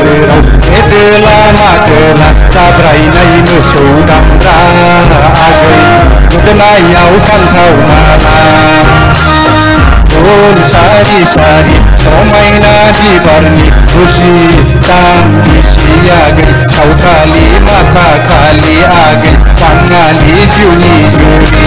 बोथोराव एदोला मादोला दाब्रायनाय मोसौ दामब्रा आगै गोदोनायाव फान्थाव माला ढोल सारि सारि समायना बिबारनि खुसि दामबिसि आगै सावथालि माथा खालि आगै बाङालि जिउनि जुलि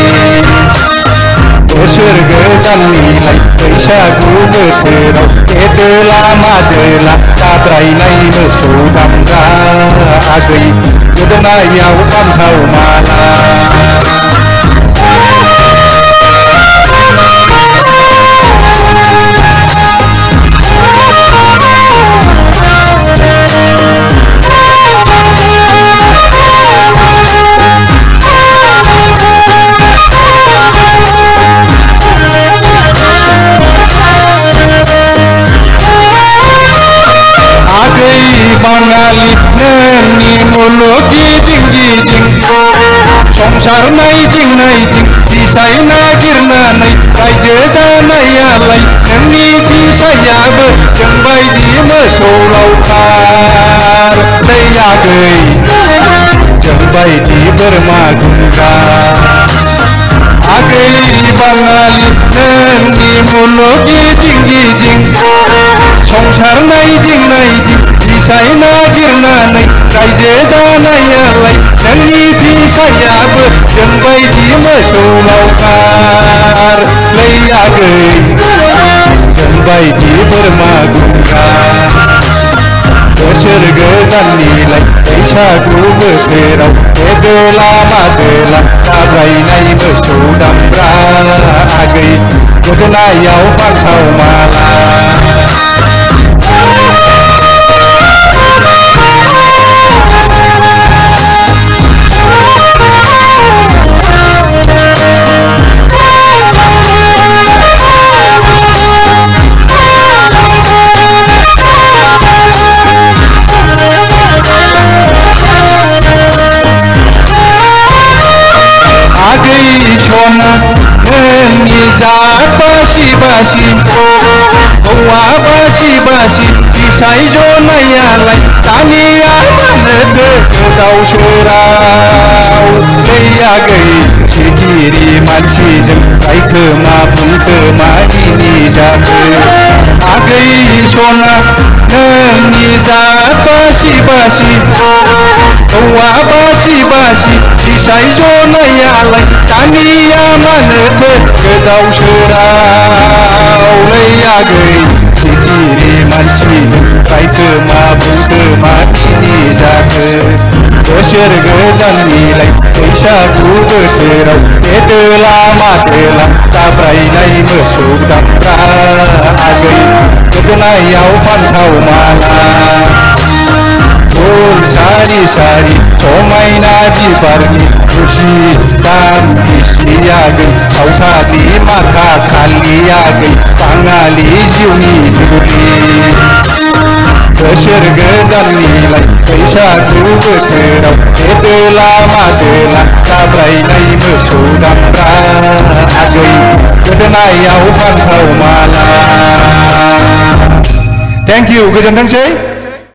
बोसोर गोदाननिलाय बैसागु बोथोराव एदोला मादोला दाब्रायनाय मोसौ दामब्रा आगै गोदोनायाव फान्थाव माला बाङालि नोंनि मुलुगि गिदिं संसार नायदिं फिसाय नागिरनानै रायजो जानायालाय नोंनि फिसायाबो जोंबायदि मोसौ लावखार दै आगै जोंबायदि बोरमा गुमग्रा आगै बाङालि नोंनि मुलुगि गिदिं संसार नायदिं फिसाय नागिरनानै रायजो जानायालाय नोंनि फिसायाबो जोंबायदि मोसौ लावखार लै आगै जोंबायदि बोरमा गुमग्रा बोसोर गोदाननिलाय बैसागु बोथोराव एदोला मादोला दाब्रायनाय मोसौ दामब्रा आगै गोदोनायाव फान्थाव माला नोंनि जात बासि हौवा बासि फिसाय जनायालाय दानिया मानोथो गोदाव सोराव लै आगै सिखिरि मानसिजों रायखोमा बुंखोमा इनि जाखो आगै सना नोंनि जात बासि हौवा बासि फिसाय जनायालाय दानिया मानोथो गोदाव सोराव लै आगै सिखिरि मानसिजों रायखोमा बुंखोमा इनि जाखो बोसोर गोदाननिलाय बैसागु बोथोराव एदोला मादोला दाब्रायनाय मोसौ दामब्रा आगै गोदोनायाव फान्थाव माला ढोल सारि सारि समायना बिबारनि खुसि दामबिसि आगै सावथालि माथा खालि आगै बाङालि जिउनि जुलि बोसोर गोदाननिलाय बैसागु बोथोराव एदोला मादोला दाब्रायनाय मोसौ दामब्रा आगै गोदोनायाव फान्थाव माला थेंक इउ गोजोनथोंसै।